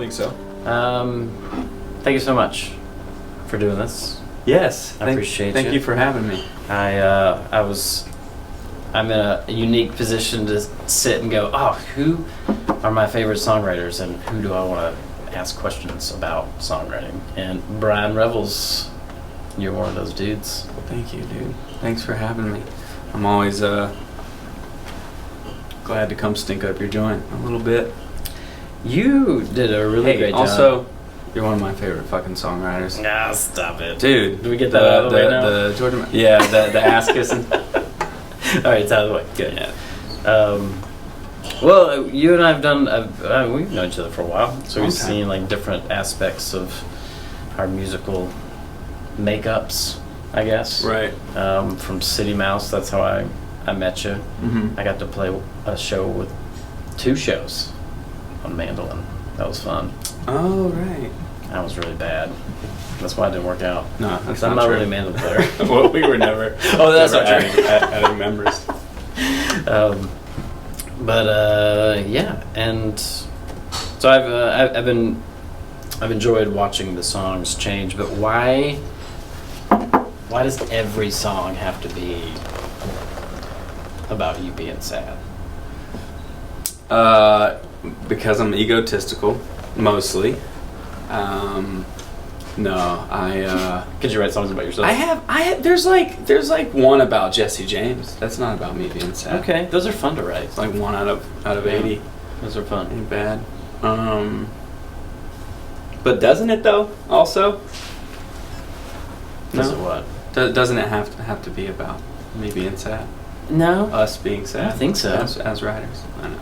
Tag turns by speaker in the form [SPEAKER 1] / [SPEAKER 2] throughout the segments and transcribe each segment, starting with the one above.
[SPEAKER 1] think so.
[SPEAKER 2] Thank you so much for doing this.
[SPEAKER 1] Yes.
[SPEAKER 2] I appreciate you.
[SPEAKER 1] Thank you for having me.
[SPEAKER 2] I'm in a unique position to sit and go, oh, who are my favorite songwriters and who do I want to ask questions about songwriting? And Brian Revels, you're one of those dudes.
[SPEAKER 1] Thank you, dude. Thanks for having me. I'm always glad to come stink up your joint a little bit.
[SPEAKER 2] You did a really great job.
[SPEAKER 1] Also, you're one of my favorite fucking songwriters.
[SPEAKER 2] Nah, stop it.
[SPEAKER 1] Dude.
[SPEAKER 2] Do we get that out of the way now?
[SPEAKER 1] The Georgia... Yeah, the ass kissing.
[SPEAKER 2] Alright, it's out of the way. Good.
[SPEAKER 1] Yeah.
[SPEAKER 2] Well, you and I have done... we've known each other for a while, so we've
[SPEAKER 1] Okay.
[SPEAKER 2] seen like different aspects of our musical makeups, I guess.
[SPEAKER 1] Right.
[SPEAKER 2] From City Mouse, that's how I met you.
[SPEAKER 1] Mm-hmm.
[SPEAKER 2] I got to play a show with 2 shows on mandolin. That was fun.
[SPEAKER 1] Oh, right.
[SPEAKER 2] I was really bad. That's why it didn't work out.
[SPEAKER 1] No, that's
[SPEAKER 2] I'm
[SPEAKER 1] not
[SPEAKER 2] not
[SPEAKER 1] true.
[SPEAKER 2] really a mandolin player.
[SPEAKER 1] Well, we were never.
[SPEAKER 2] Oh, that's
[SPEAKER 1] never
[SPEAKER 2] not true.
[SPEAKER 1] adding members.
[SPEAKER 2] Yeah, and so I've enjoyed watching the songs change. But why does every song have to be about you being sad?
[SPEAKER 1] Because I'm egotistical, mostly. No,
[SPEAKER 2] Could you write songs about yourself?
[SPEAKER 1] I have. There's like one about Jesse James. That's not about me being sad.
[SPEAKER 2] Okay, those are fun to write.
[SPEAKER 1] It's like 1 out of 80.
[SPEAKER 2] Those are fun.
[SPEAKER 1] Ain't bad. But doesn't it though? Also.
[SPEAKER 2] Does
[SPEAKER 1] No?
[SPEAKER 2] it what?
[SPEAKER 1] Doesn't it have to be about me being sad?
[SPEAKER 2] No,
[SPEAKER 1] Us being sad?
[SPEAKER 2] I don't think so.
[SPEAKER 1] As writers, I know.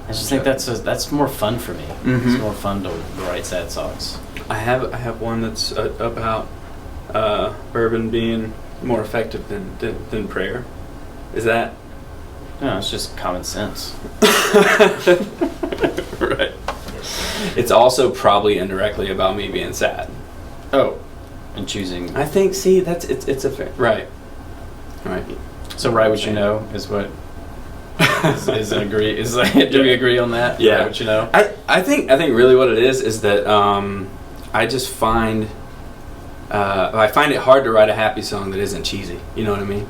[SPEAKER 2] I just think that's more fun for me.
[SPEAKER 1] Mhm.
[SPEAKER 2] It's more fun to write sad songs.
[SPEAKER 1] I have one that's about bourbon being more effective than prayer. Is that
[SPEAKER 2] No, it's just common sense.
[SPEAKER 1] right? It's also probably indirectly about me being sad.
[SPEAKER 2] Oh, and choosing.
[SPEAKER 1] I think. See, it's a fair right. Right.
[SPEAKER 2] So write what you know is what is an agree. Is like, do we agree on that?
[SPEAKER 1] Yeah.
[SPEAKER 2] Write what you know.
[SPEAKER 1] I think really what it is that I just find I find it hard to write a happy song that isn't cheesy. You know what I mean?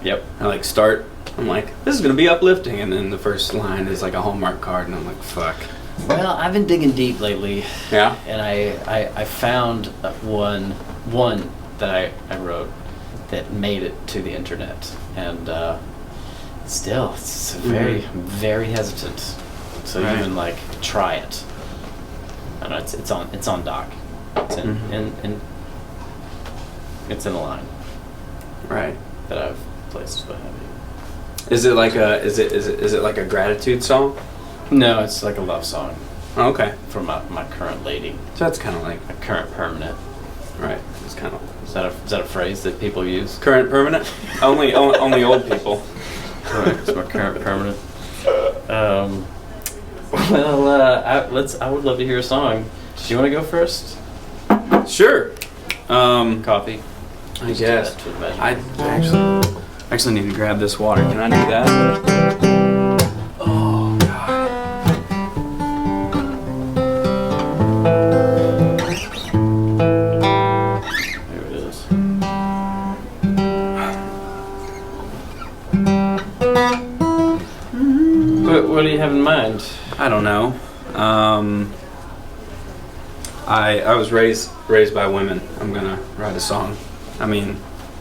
[SPEAKER 2] Yep.
[SPEAKER 1] I like start. I'm like, this is gonna be uplifting, and then the first line is like a Hallmark card, and I'm like, fuck.
[SPEAKER 2] Well, I've been digging deep lately.
[SPEAKER 1] Yeah.
[SPEAKER 2] And I found one that I wrote that made it to the internet, and still it's very hesitant to
[SPEAKER 1] Right.
[SPEAKER 2] even like try it. I know it's on doc. It's in it's in a line
[SPEAKER 1] Right.
[SPEAKER 2] that I've placed behind me.
[SPEAKER 1] Is it like a gratitude song?
[SPEAKER 2] No, it's like a love song
[SPEAKER 1] Oh, okay.
[SPEAKER 2] from my current lady,
[SPEAKER 1] So that's kind of like
[SPEAKER 2] my current permanent.
[SPEAKER 1] right. It's kind of
[SPEAKER 2] Is that a phrase that people use?
[SPEAKER 1] current permanent. only old people.
[SPEAKER 2] Correct. It's my current permanent. I would love to hear a song. Do you want to go first?
[SPEAKER 1] Sure.
[SPEAKER 2] Coffee.
[SPEAKER 1] I
[SPEAKER 2] Just do
[SPEAKER 1] guess.
[SPEAKER 2] that to imagine.
[SPEAKER 1] I actually need to grab this water. Can I do that? Oh God.
[SPEAKER 2] There it is. What do you have in mind?
[SPEAKER 1] I don't know. I was raised by women. I'm gonna write a song. I mean,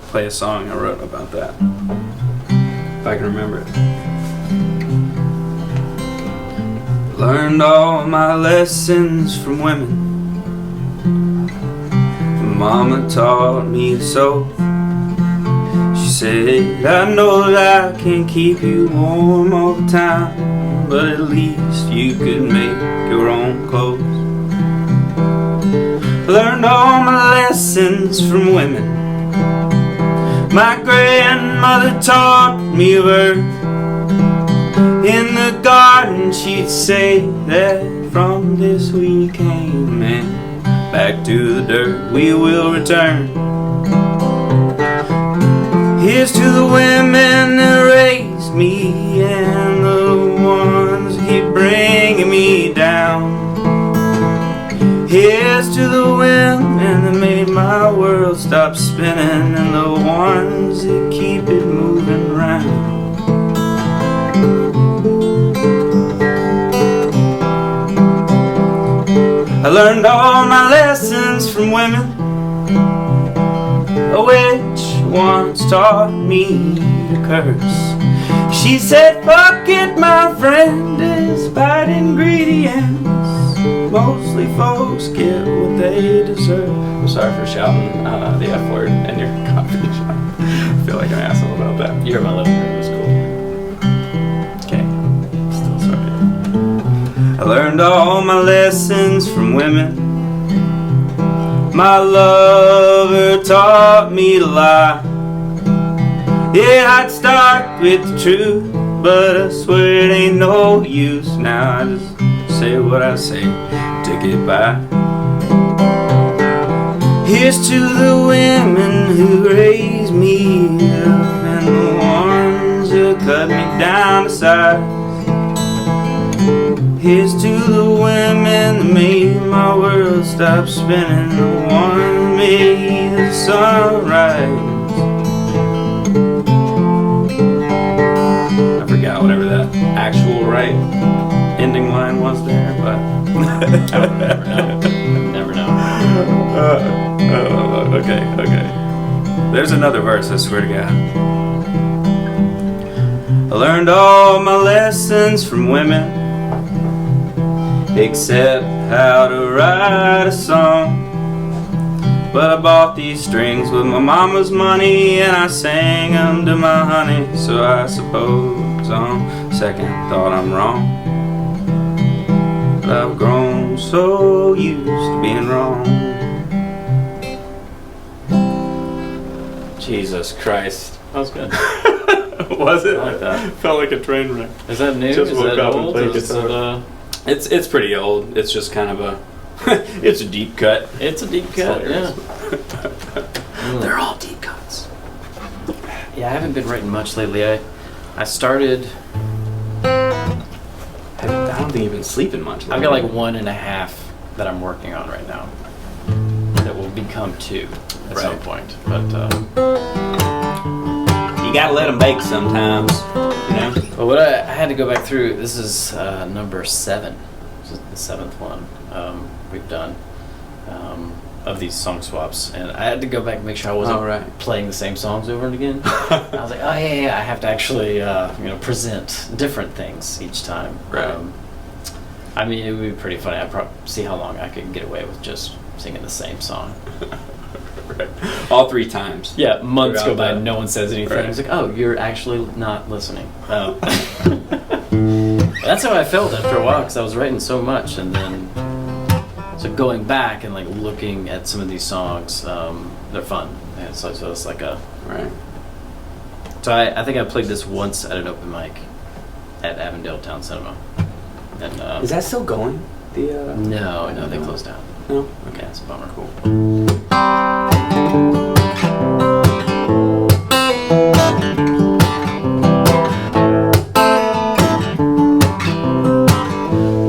[SPEAKER 1] play a song I wrote about that. If I can remember it. Learned all my lessons from women. Mama taught me so. She said, I know that I can't keep you warm all the time, but at least you could make your own clothes. Learned all my lessons from women. My grandmother taught me of earth. In the garden she'd say that from this we came, and back to the dirt we will return. Here's to the women that raised me and the ones that keep bringing me down. Here's to the women that made my world stop spinning, and the ones that keep it moving round. I learned all my lessons from women. A witch once taught me to curse. She said, fuck it, my friend, despite ingredients, mostly folks get what they deserve. I'm sorry for shouting the F word in your coffee shop. I feel like an asshole about that.
[SPEAKER 2] You're in my living room, it's cool.
[SPEAKER 1] Okay, still sorry. I learned all my lessons from women. My lover taught me to lie. Yeah, I'd start with the truth, but I swear it ain't no use. Now I just say what I say to get by. Here's to the women who raised me up, and the ones who cut me down to size. Here's to the women that made my world stop spinning, the one that made the sun rise. I forgot whatever that actual right ending line was there, but
[SPEAKER 2] I would never know. Never know.
[SPEAKER 1] Okay. There's another verse, I swear to God. I learned all my lessons from women, except how to write a song. But I bought these strings with my mama's money, and I sang them to my honey. So I suppose on second thought I'm wrong, but I've grown so used to being wrong. Jesus Christ.
[SPEAKER 2] That was good.
[SPEAKER 1] Was it?
[SPEAKER 2] I like that.
[SPEAKER 1] Felt like a train wreck.
[SPEAKER 2] Is that new?
[SPEAKER 1] Just
[SPEAKER 2] Is
[SPEAKER 1] woke
[SPEAKER 2] that
[SPEAKER 1] up and
[SPEAKER 2] old?
[SPEAKER 1] played
[SPEAKER 2] Is
[SPEAKER 1] guitar.
[SPEAKER 2] it,
[SPEAKER 1] It's pretty old. It's just kind of a it's a deep cut.
[SPEAKER 2] it's a deep cut, yeah.
[SPEAKER 1] They're all deep cuts.
[SPEAKER 2] Yeah, I haven't been writing much lately. I started.
[SPEAKER 1] I don't think you've been sleeping much.
[SPEAKER 2] I've got like 1.5 that I'm working on right now. That will become 2 at some point. But
[SPEAKER 1] you gotta let them bake sometimes, you know.
[SPEAKER 2] But what I had to go back through. This is number 7. This is the 7th one we've done of these song swaps, and I had to go back and make sure I wasn't playing the same songs over and again. I was like, oh yeah, I have to actually present different things each time.
[SPEAKER 1] Right.
[SPEAKER 2] I mean, it would be pretty funny. I'd probably see how long I could get away with just singing the same song.
[SPEAKER 1] Right. All 3 times.
[SPEAKER 2] Yeah, months go by,
[SPEAKER 1] that.
[SPEAKER 2] no one says anything.
[SPEAKER 1] Right.
[SPEAKER 2] I was like, oh, you're actually not listening. That's how I felt after a while, because I was writing so much, and then so going back and like looking at some of these songs, they're fun. And so it's like a
[SPEAKER 1] Right.
[SPEAKER 2] So I think I played this once at an open mic at Avondale Town Cinema. And
[SPEAKER 1] Is that still going? The
[SPEAKER 2] no, they closed down.
[SPEAKER 1] No.
[SPEAKER 2] Okay, that's a bummer.
[SPEAKER 1] Cool.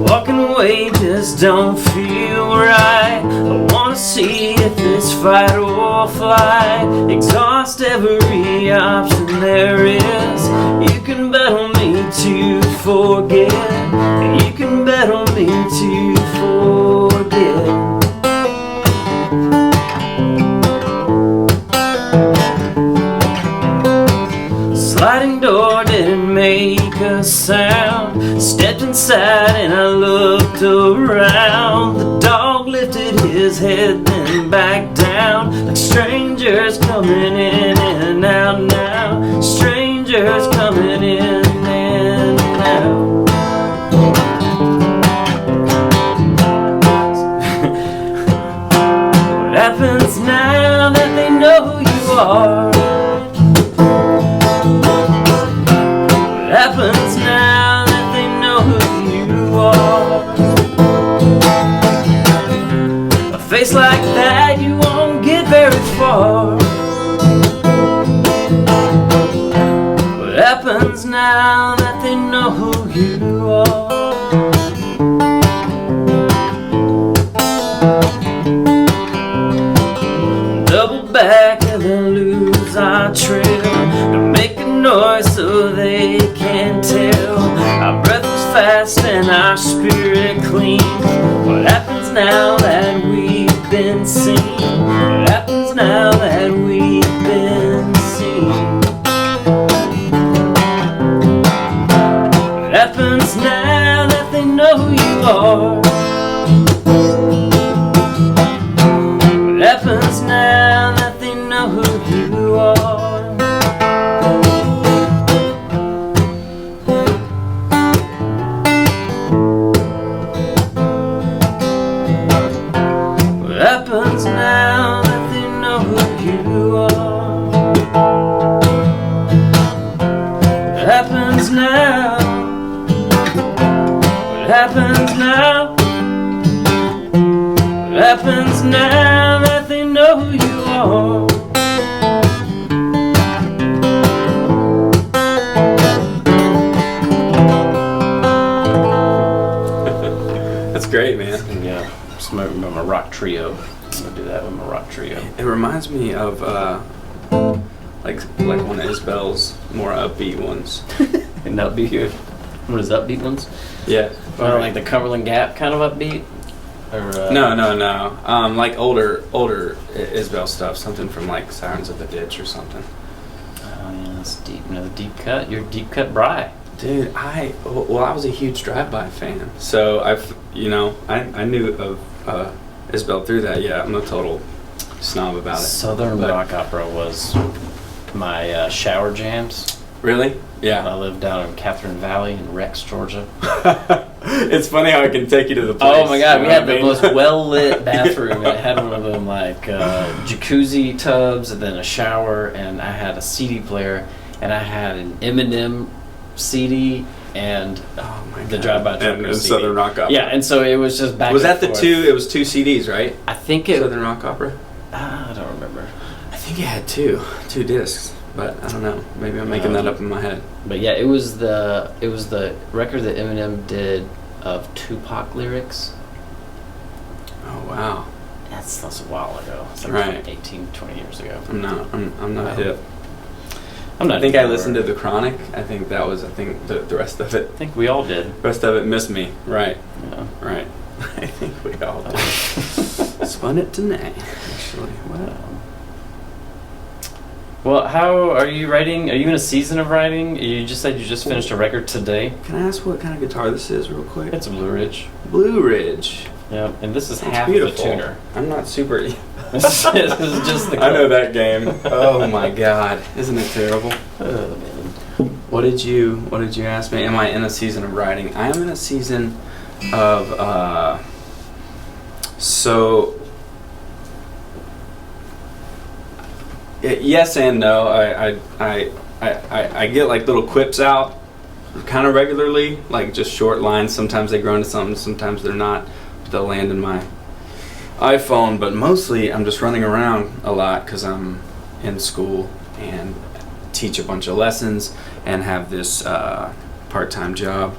[SPEAKER 2] Walking away just don't feel right. I wanna see if it's fight or flight. Exhaust every option there is. You can bet on me to forget. You can bet on me to forget. Sliding door didn't make a sound. Stepped inside and I looked around. The dog lifted his head then back down. Like strangers coming in and out now. Strangers coming in and out. What happens now that they know who you are? Happens now that they know who you are. A face like that, you won't get very far. What happens now that they know who you are? and our spirit clean. What happens now that we've been seen? What happens now that we've been seen? What happens now that they know who you are? What happens now that they know who you are? What happens now that they know who you are? What happens now? What happens now? What happens now that they know who you are?
[SPEAKER 1] That's great, man.
[SPEAKER 2] Yeah, smoking my rock trio. I'm gonna do that with my rock trio.
[SPEAKER 1] It reminds me of like one of Isabel's more upbeat ones.
[SPEAKER 2] And upbeat. What is upbeat ones?
[SPEAKER 1] Yeah.
[SPEAKER 2] Or like the Cumberland Gap kind of upbeat? Or
[SPEAKER 1] No. Like older Isabel stuff. Something from like Sirens of the Ditch or something.
[SPEAKER 2] Oh yeah, that's deep. No, deep cut. You're deep cut Bry.
[SPEAKER 1] Dude, I was a huge drive-by fan, so I knew of Isabel through that. Yeah, I'm a total snob about it.
[SPEAKER 2] Southern rock opera was my shower jams.
[SPEAKER 1] Really?
[SPEAKER 2] I
[SPEAKER 1] Yeah.
[SPEAKER 2] lived down in Catherine Valley in Rex, Georgia.
[SPEAKER 1] It's funny how I can take you to the place.
[SPEAKER 2] Oh my God,
[SPEAKER 1] you
[SPEAKER 2] we
[SPEAKER 1] know
[SPEAKER 2] had
[SPEAKER 1] what I
[SPEAKER 2] the
[SPEAKER 1] mean?
[SPEAKER 2] most well-lit bathroom. It had one of them like jacuzzi tubs and then a shower, and I had a CD player, and I had an Eminem CD and
[SPEAKER 1] Oh my
[SPEAKER 2] the
[SPEAKER 1] God.
[SPEAKER 2] Drive-By Trucker
[SPEAKER 1] and
[SPEAKER 2] CD.
[SPEAKER 1] Southern Rock Opera.
[SPEAKER 2] Yeah, and so it was just back.
[SPEAKER 1] Was
[SPEAKER 2] and
[SPEAKER 1] that the
[SPEAKER 2] forth.
[SPEAKER 1] two? It was two CDs, right?
[SPEAKER 2] I think it.
[SPEAKER 1] Southern Rock Opera.
[SPEAKER 2] I don't remember.
[SPEAKER 1] I think it had two discs, but I don't know. Maybe I'm making that up in my head.
[SPEAKER 2] But yeah, it was the record that Eminem did of Tupac lyrics.
[SPEAKER 1] Oh wow.
[SPEAKER 2] That's a while ago. It's like
[SPEAKER 1] Right.
[SPEAKER 2] 18, 20 years ago.
[SPEAKER 1] I'm not hip.
[SPEAKER 2] I'm not.
[SPEAKER 1] I think I
[SPEAKER 2] even
[SPEAKER 1] listened to
[SPEAKER 2] aware.
[SPEAKER 1] The Chronic. I think that was. I think the rest of it.
[SPEAKER 2] I think we all did.
[SPEAKER 1] Rest of it missed me. Right.
[SPEAKER 2] Yeah.
[SPEAKER 1] Right. I think we all did. Spun it tonight. Actually. Wow.
[SPEAKER 2] Well, how are you writing? Are you in a season of writing? You just said you just finished a record today.
[SPEAKER 1] Can I ask what kind of guitar this is, real quick?
[SPEAKER 2] It's a Blue Ridge.
[SPEAKER 1] Blue Ridge.
[SPEAKER 2] Yeah, and this is
[SPEAKER 1] That's
[SPEAKER 2] half
[SPEAKER 1] beautiful.
[SPEAKER 2] of the tuner.
[SPEAKER 1] I'm not super.
[SPEAKER 2] This is just the.
[SPEAKER 1] I know that game. Oh my God, isn't it terrible?
[SPEAKER 2] Oh, man.
[SPEAKER 1] What did you ask me? Am I in a season of writing? I am in a season of yes and no. I get like little quips out kind of regularly, like just short lines. Sometimes they grow into something, sometimes they're not. But they'll land in my iPhone, but mostly I'm just running around a lot because I'm in school and teach a bunch of lessons and have this part-time job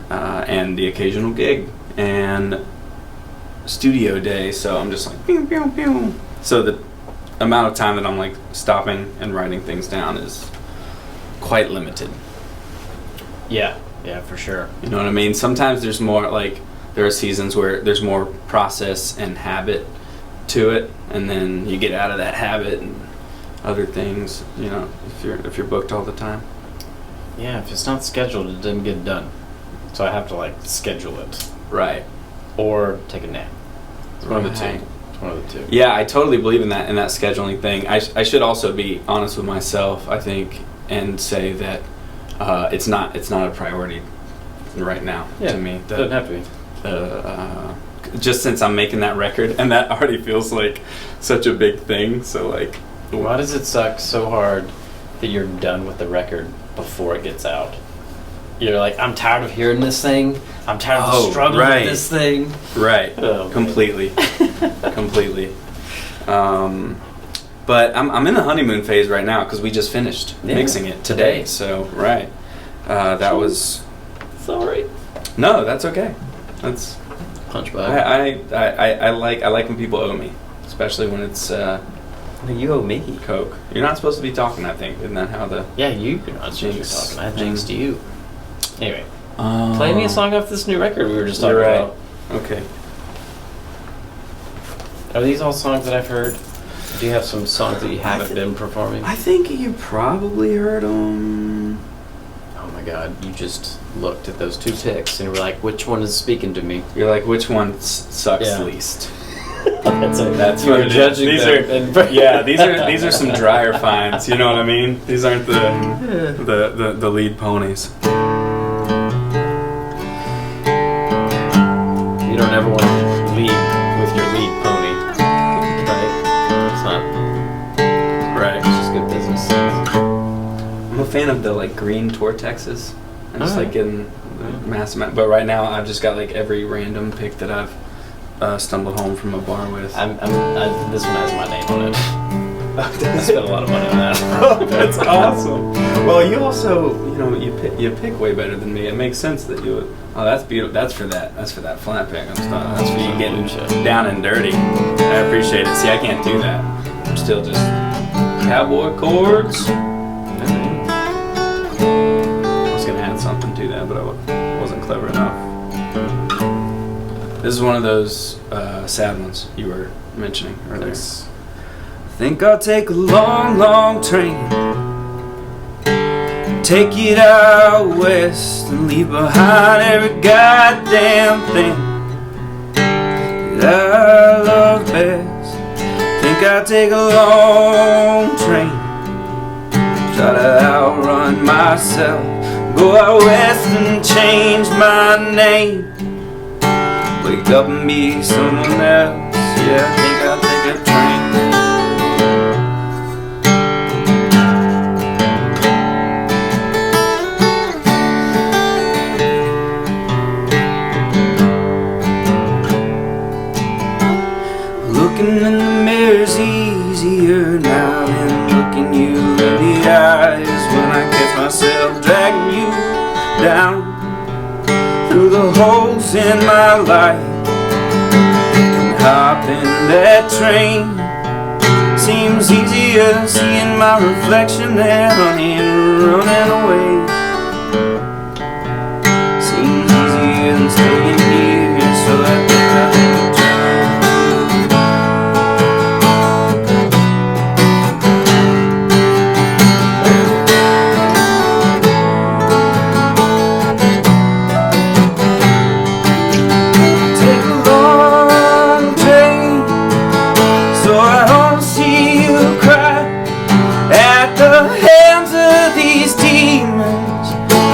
[SPEAKER 1] and the occasional gig and studio day, so I'm just like pew, pew, pew. So the amount of time that I'm like stopping and writing things down is quite limited.
[SPEAKER 2] Yeah, for sure.
[SPEAKER 1] You know what I mean? Sometimes there's more, like there are seasons where there's more process and habit to it, and then you get out of that habit and other things, you know, if you're booked all the time.
[SPEAKER 2] Yeah, if it's not scheduled, it doesn't get done. So I have to like schedule it
[SPEAKER 1] Right.
[SPEAKER 2] or take a nap. It's one of the
[SPEAKER 1] Right.
[SPEAKER 2] two. It's one of the two.
[SPEAKER 1] Yeah, I totally believe in that scheduling thing. I should also be honest with myself, I think, and say that it's not a priority right now to me.
[SPEAKER 2] It doesn't have to be.
[SPEAKER 1] Just since I'm making that record, and that already feels like such a big thing. So like,
[SPEAKER 2] Why does it suck so hard that you're done with the record before it gets out? You're like, I'm tired of hearing this thing. I'm tired of the struggle
[SPEAKER 1] right.
[SPEAKER 2] with this thing.
[SPEAKER 1] right,
[SPEAKER 2] Oh, man.
[SPEAKER 1] completely, completely. But I'm in the honeymoon phase right now because we just finished
[SPEAKER 2] Yeah,
[SPEAKER 1] mixing it today.
[SPEAKER 2] today.
[SPEAKER 1] So right, that was.
[SPEAKER 2] Sorry.
[SPEAKER 1] No, that's okay. That's
[SPEAKER 2] Punch bag.
[SPEAKER 1] I like when people owe me, especially when it's
[SPEAKER 2] You owe me.
[SPEAKER 1] Coke. You're not supposed to be talking, I think. Isn't that how the
[SPEAKER 2] Yeah, you're not supposed to be
[SPEAKER 1] Jinx.
[SPEAKER 2] talking. I jinxed you. Anyway, Play me a song off this new record we were just talking
[SPEAKER 1] You're right.
[SPEAKER 2] about.
[SPEAKER 1] Okay.
[SPEAKER 2] Are these all songs that I've heard? Do you have some songs that you haven't been performing?
[SPEAKER 1] I think you probably heard them.
[SPEAKER 2] Oh my God! You just looked at those two picks and were like, "Which one is speaking to me?"
[SPEAKER 1] You're like, which one sucks
[SPEAKER 2] Yeah.
[SPEAKER 1] least?
[SPEAKER 2] That's
[SPEAKER 1] what
[SPEAKER 2] what
[SPEAKER 1] it is.
[SPEAKER 2] judging
[SPEAKER 1] These
[SPEAKER 2] them.
[SPEAKER 1] these are some drier finds. You know what I mean? These aren't the lead ponies.
[SPEAKER 2] You don't ever want to lead with your lead pony, right? It's not
[SPEAKER 1] Right.
[SPEAKER 2] It's just good business.
[SPEAKER 1] I'm a fan of the like green Tortexes. I just
[SPEAKER 2] Alright.
[SPEAKER 1] like getting mass amount. But right now I've just got like every random pick that I've stumbled home from a bar with.
[SPEAKER 2] This one has my name on it. I spent a lot of money on that.
[SPEAKER 1] That's awesome. Well, you also, you pick way better than me. It makes sense that you would. Oh, that's beautiful. That's for that flat pick. That's for you getting down and dirty. I appreciate it. See, I can't do that. I'm still just cowboy chords. I was gonna add something to that, but I wasn't clever enough. This is one of those sad ones you were mentioning earlier. I think I'll take a long, long train, take it out west and leave behind every goddamn thing that I love best. Think I'll take a long train, try to outrun myself, go out west and change my name, wake up and be someone else. Yeah, I think I'll take a train. Looking in the mirror's easier now than looking you in the eyes when I catch myself dragging you down through the holes in my life and hop in that train. Seems easier than seeing my reflection there, honey, and running away. Seems easier than staying here, so I think I'll take a train.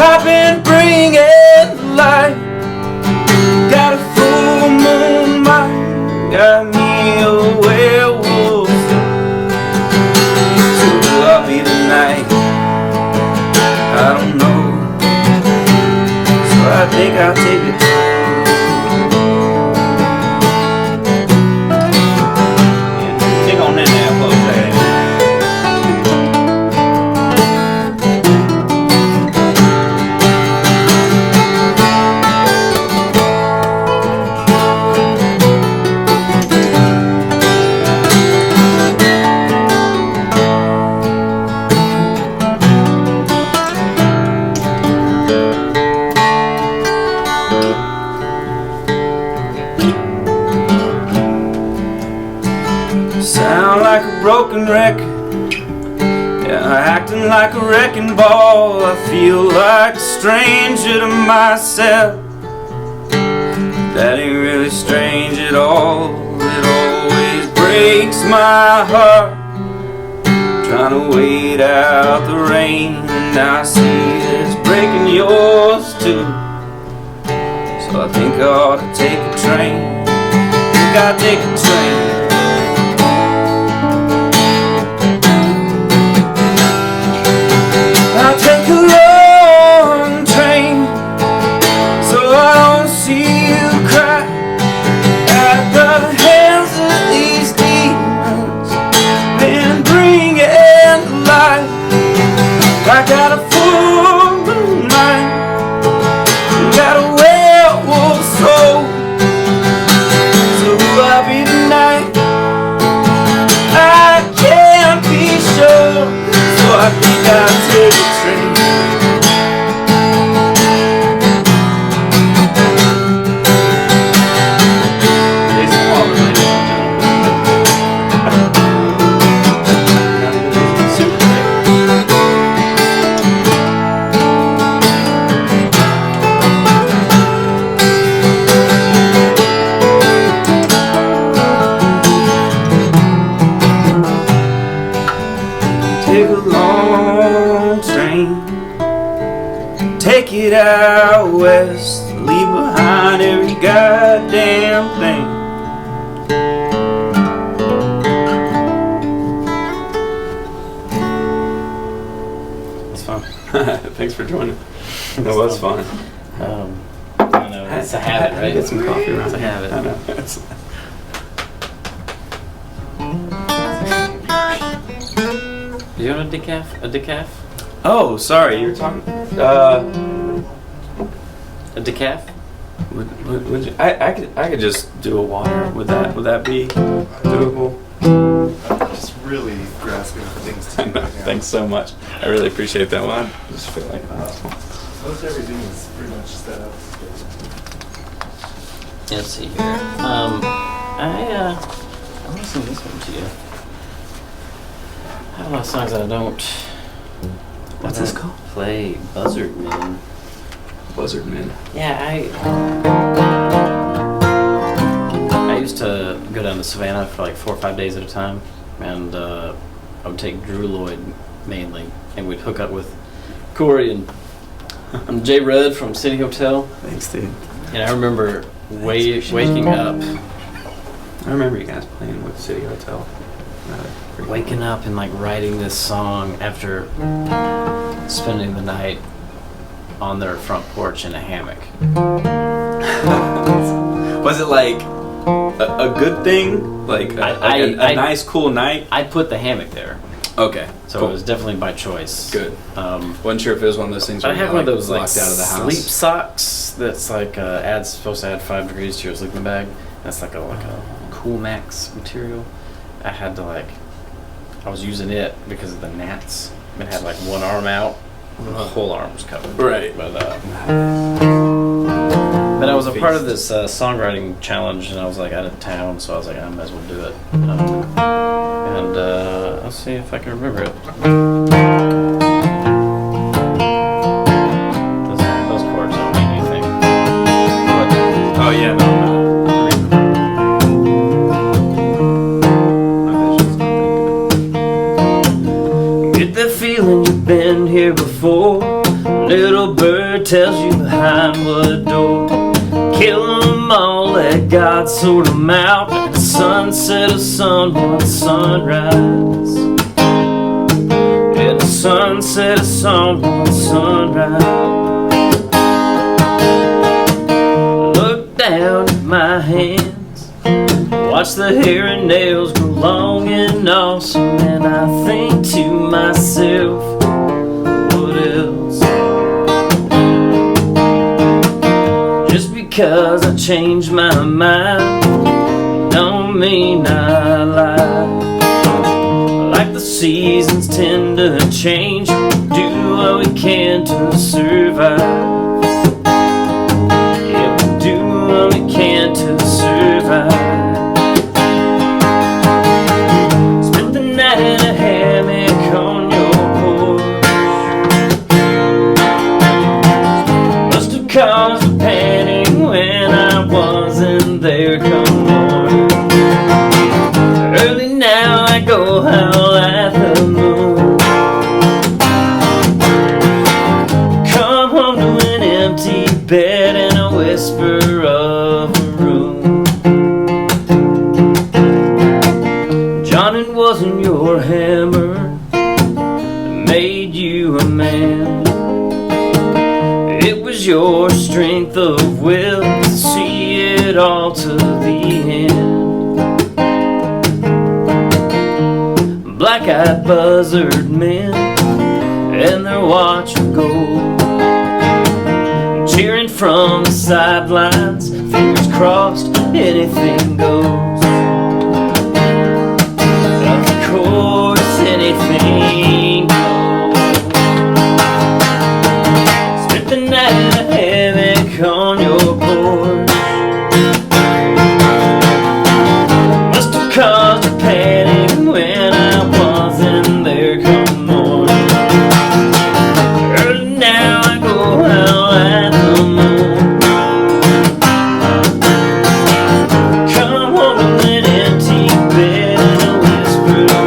[SPEAKER 1] I've been bringing light. Got a full moon mind, got me a werewolf. So will I be tonight? I don't know. So I think I'll take it. Dig on in there, folks. Sound like a broken record, yeah, acting like a wrecking ball. I feel like a stranger to myself. That ain't really strange at all. It always breaks my heart, trying to wait out the rain, and I see it's breaking yours too. So I think I ought to take a train. Think I'll take a train. I'll take a long train, so I don't see you cry at the hands of these demons. Been bringing light. I got a full moon mind, got a werewolf soul. So will I be tonight? lost, leave behind every goddamn thing.
[SPEAKER 2] It's fun.
[SPEAKER 1] Thanks for joining. It was fun.
[SPEAKER 2] I don't know. It's a habit, right?
[SPEAKER 1] Get some coffee around.
[SPEAKER 2] It's a habit.
[SPEAKER 1] I know. It's,
[SPEAKER 2] Do you want a decaf? A decaf?
[SPEAKER 1] oh, sorry. You're talking.
[SPEAKER 2] A decaf?
[SPEAKER 1] Would you, I could just do a water. Would that be doable?
[SPEAKER 3] Just really grasping for things to do right now.
[SPEAKER 1] Thanks so much. I really appreciate that one. I just feel like
[SPEAKER 3] Most everything is pretty much set up.
[SPEAKER 2] Let's see here. I'm gonna sing this one to you. I have a lot of songs that I don't.
[SPEAKER 1] What's this called?
[SPEAKER 2] Play Buzzard Man.
[SPEAKER 1] Buzzard Man.
[SPEAKER 2] Yeah, I used to go down to Savannah for like 4 or 5 days at a time, and I would take Drew Lloyd mainly, and we'd hook up with Corey and Jay Rudd from City Hotel.
[SPEAKER 1] Thanks, dude.
[SPEAKER 2] And I remember waking up.
[SPEAKER 1] I remember you guys playing with City Hotel.
[SPEAKER 2] Waking up and like writing this song after spending the night on their front porch in a hammock.
[SPEAKER 1] Was it like a good thing? Like a nice, cool night?
[SPEAKER 2] I put the hammock there,
[SPEAKER 1] Okay.
[SPEAKER 2] so
[SPEAKER 1] cool.
[SPEAKER 2] it was definitely by choice.
[SPEAKER 1] Good. Wasn't sure if it was one of those things
[SPEAKER 2] But I
[SPEAKER 1] where
[SPEAKER 2] have
[SPEAKER 1] you
[SPEAKER 2] one
[SPEAKER 1] got,
[SPEAKER 2] of those like
[SPEAKER 1] locked out of the house.
[SPEAKER 2] sleep socks that's like supposed to add 5 degrees to your sleeping bag. That's like a Cool Max material. I had to I was using it because of the gnats. It had like one arm out, the whole arm was covered.
[SPEAKER 1] Right.
[SPEAKER 2] But I was a part of this songwriting challenge, and I was like out of town, so I was like, I might as well do it. And I'll see if I can remember it. Those chords don't make me think.
[SPEAKER 1] Oh yeah, no.
[SPEAKER 2] Get the feeling you've been here before. Little bird tells you behind what door. Kill them all, let God sort them out. Like the sunset of someone's sunrise. Yeah, the sunset of someone's sunrise. Look down at my hands, watch the hair and nails grow long and awesome, and I think to myself, what else? Just because I changed my mind don't mean I lie. Like the seasons tend to change, do what we can to survive. Yeah, we do what we can to survive. Spent the night in a hammock on your porch. Must have caused a panic when I wasn't there come morning. Early now I go howl at the moon. Come home to an empty bed and a whisper of a room. John, it wasn't your hammer that made you a man. It was your strength of will to see it all to the end. Black-eyed buzzard men and their watch of gold, cheering from the sidelines, fingers crossed, anything goes. Of course, anything goes. Spent the night in a hammock on your porch. Must have caused a panic when I wasn't there come morning. Early now I go out at the moon. Come home to an empty bed and a whisper of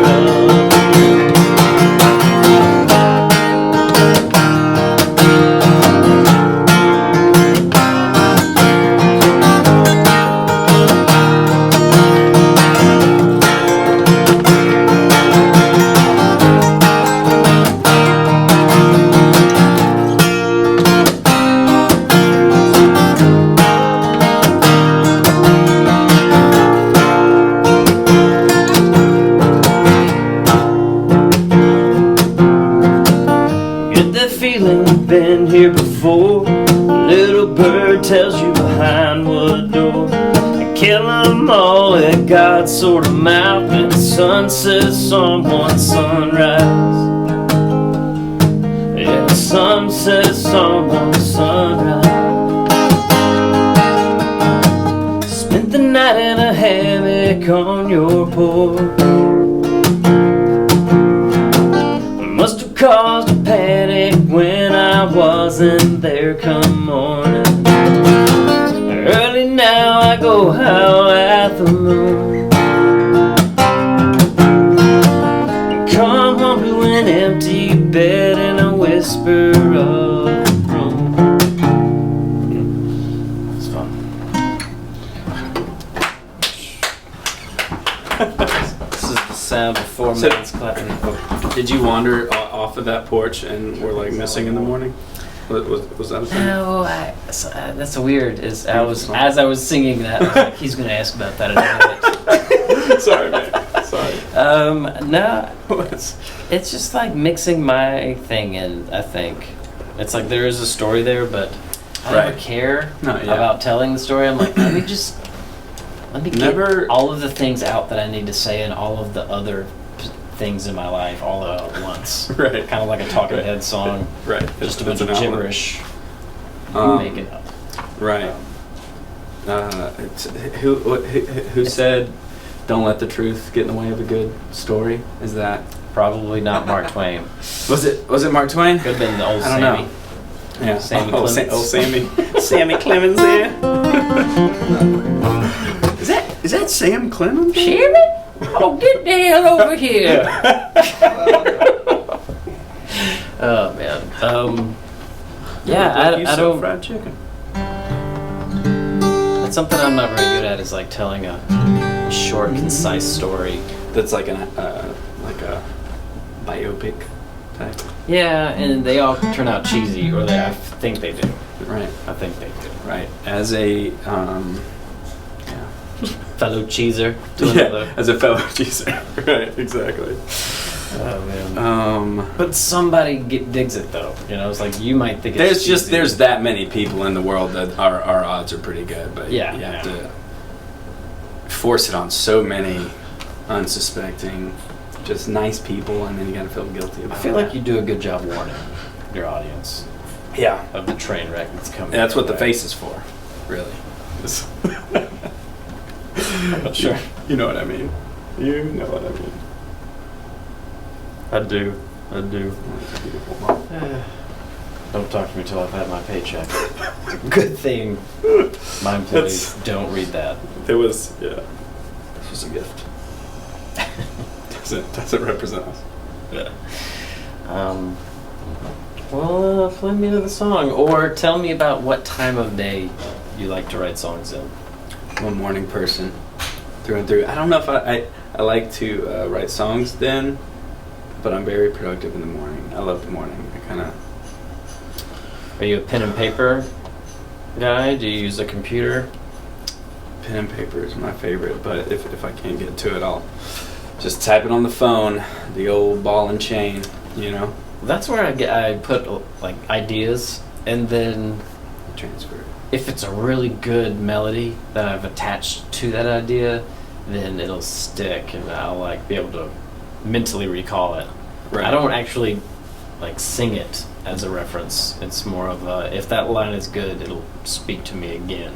[SPEAKER 2] bird tells you behind what door. And killing them all at God's sort of mouth. And the sun says someone sunrise. Yeah, the sun says someone sunrise. Spent the night in a hammock on your porch. Must have caused a panic when I wasn't there come morning. Early now I go howl at the moon. Come home to an empty bed and a whisper of room. It's fun. This is the sound of 4 minutes clapping.
[SPEAKER 1] Did you wander off of that porch and were like missing in the morning? Was that a thing?
[SPEAKER 2] No, that's weird. As I was singing that, I was like, he's going to ask about that in a minute.
[SPEAKER 1] Sorry, man. Sorry.
[SPEAKER 2] No, it's just like mixing my thing in. I think it's like there is a story there, but I don't care about telling the story. I'm like, let me get all of the things out that I need to say and all of the other things in my life all at once.
[SPEAKER 1] Right.
[SPEAKER 2] Kind of like a Talking Head song.
[SPEAKER 1] Right.
[SPEAKER 2] Just a bunch of gibberish. You make it up.
[SPEAKER 1] Right. Who said, "Don't let the truth get in the way of a good story"? Is that
[SPEAKER 2] probably not Mark Twain?
[SPEAKER 1] Was it Mark Twain?
[SPEAKER 2] Could have been the old
[SPEAKER 1] I don't
[SPEAKER 2] Sammy.
[SPEAKER 1] know. Yeah.
[SPEAKER 2] Sammy Clemens.
[SPEAKER 1] Sammy. Sammy Clemens there. Is that Sam Clemens?
[SPEAKER 2] Sammy? Oh, get the hell over here! Oh man. Yeah, I don't.
[SPEAKER 1] Fried chicken.
[SPEAKER 2] That's something I'm not very good at. Is like telling a short, concise story.
[SPEAKER 1] That's like a biopic type.
[SPEAKER 2] Yeah, and they all turn out cheesy, or I think they do.
[SPEAKER 1] Right.
[SPEAKER 2] I think they do.
[SPEAKER 1] Right. As a
[SPEAKER 2] fellow cheeser to another.
[SPEAKER 1] As a fellow cheeser. Right. Exactly.
[SPEAKER 2] Oh man. But somebody digs it though. You know, it's like you might think it's
[SPEAKER 1] there's that many people in the world that our odds are pretty good, but
[SPEAKER 2] yeah,
[SPEAKER 1] you have to force it on so many unsuspecting, just nice people, and then you gotta feel guilty about it.
[SPEAKER 2] I feel like you do a good job warning your audience.
[SPEAKER 1] Yeah.
[SPEAKER 2] Of the train wreck that's coming.
[SPEAKER 1] That's what the face is for, really.
[SPEAKER 2] I'm not sure.
[SPEAKER 1] You know what I mean. You know what I mean.
[SPEAKER 2] I do. Don't talk to me till I've had my paycheck. It's a good thing my employees don't read that.
[SPEAKER 1] This was a gift. doesn't represent us.
[SPEAKER 2] Yeah. Well, play me into the song, or tell me about what time of day you like to write songs in.
[SPEAKER 1] I'm a morning person, through and through. I don't know if I like to write songs then, but I'm very productive in the morning. I love the morning.
[SPEAKER 2] Are you a pen and paper guy? Do you use a computer?
[SPEAKER 1] Pen and paper is my favorite, but if I can't get to it, I'll just type it on the phone, the old ball and chain, you know?
[SPEAKER 2] That's where I put like ideas, and then
[SPEAKER 1] transfer it.
[SPEAKER 2] If it's a really good melody that I've attached to that idea, then it'll stick, and I'll like be able to mentally recall it.
[SPEAKER 1] Right.
[SPEAKER 2] I don't actually like sing it as a reference. It's more of a, if that line is good, it'll speak to me again.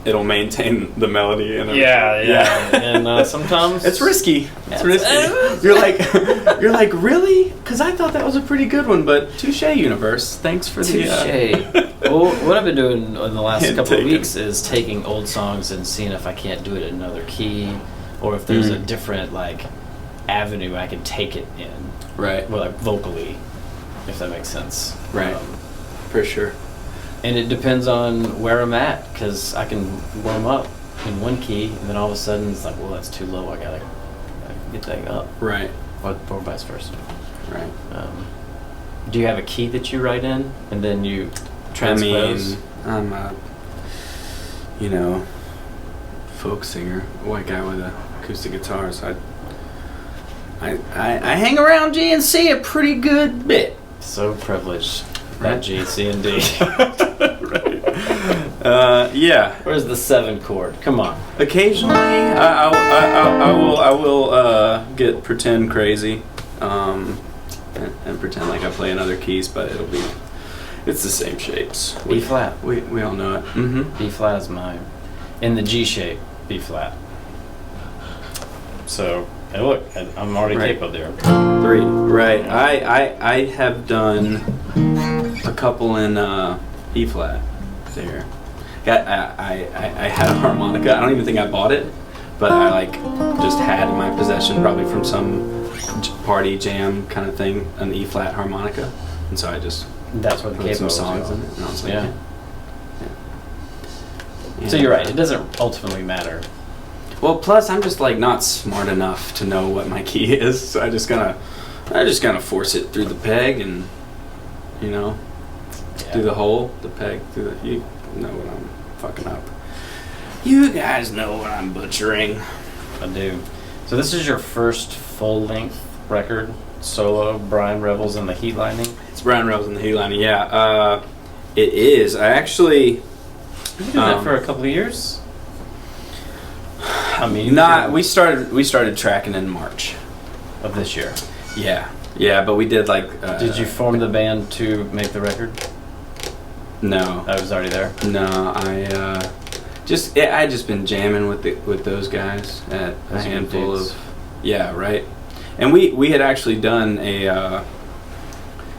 [SPEAKER 1] It'll maintain the melody and
[SPEAKER 2] yeah. And sometimes
[SPEAKER 1] it's risky. It's risky. You're like, really? Because I thought that was a pretty good one, but touche, universe. Thanks for the
[SPEAKER 2] touche. Well, what I've been doing in the last couple of weeks is taking old songs and seeing if I can't do it in another key, or if there's a different like avenue I can take it in.
[SPEAKER 1] Right.
[SPEAKER 2] Well, like vocally, if that makes sense.
[SPEAKER 1] Right. For sure.
[SPEAKER 2] And it depends on where I'm at, because I can warm up in one key, and then all of a sudden it's like, well, that's too low. I gotta get that up.
[SPEAKER 1] Right.
[SPEAKER 2] Or vice versa.
[SPEAKER 1] Right.
[SPEAKER 2] Do you have a key that you write in, and then you transpose?
[SPEAKER 1] I mean, I'm a, folk singer, white guy with an acoustic guitar, so I hang around G and C a pretty good bit.
[SPEAKER 2] So privileged. That G, C, and D.
[SPEAKER 1] Right. Yeah.
[SPEAKER 2] Where's the 7 chord? Come on.
[SPEAKER 1] Occasionally, I will get pretend crazy, and pretend like I play in other keys, but it's the same shapes.
[SPEAKER 2] B flat.
[SPEAKER 1] We all know it. Mm-hmm.
[SPEAKER 2] B flat is mine. In the G shape, B flat. So, hey, look, I'm already capable there.
[SPEAKER 1] 3. Right. I have done a couple in E flat there. I had a harmonica. I don't even think I bought it, but I like just had in my possession, probably from some party jam kind of thing, an E flat harmonica, and so I just
[SPEAKER 2] That's what the
[SPEAKER 1] put some
[SPEAKER 2] capo
[SPEAKER 1] songs
[SPEAKER 2] was
[SPEAKER 1] in it. And I was like,
[SPEAKER 2] Yeah.
[SPEAKER 1] yeah.
[SPEAKER 2] So you're right. It doesn't ultimately matter.
[SPEAKER 1] Well, plus I'm just like not smart enough to know what my key is, so I just gonna force it through the peg and through the hole, the peg through the. You know what I'm fucking up. You guys know what I'm butchering.
[SPEAKER 2] I do. So this is your first full-length record, solo, Brian Revels and the Heat Lightning.
[SPEAKER 1] It's Brian Revels and the Heat Lightning. Yeah, it is. I actually.
[SPEAKER 2] You've been doing that for a couple of years. I mean,
[SPEAKER 1] We started tracking in March
[SPEAKER 2] of this year.
[SPEAKER 1] Yeah, but we did like.
[SPEAKER 2] Did you form the band to make the record?
[SPEAKER 1] No.
[SPEAKER 2] I was already there.
[SPEAKER 1] No, I just been jamming with those guys at a handful of. Yeah, right. And we had actually done a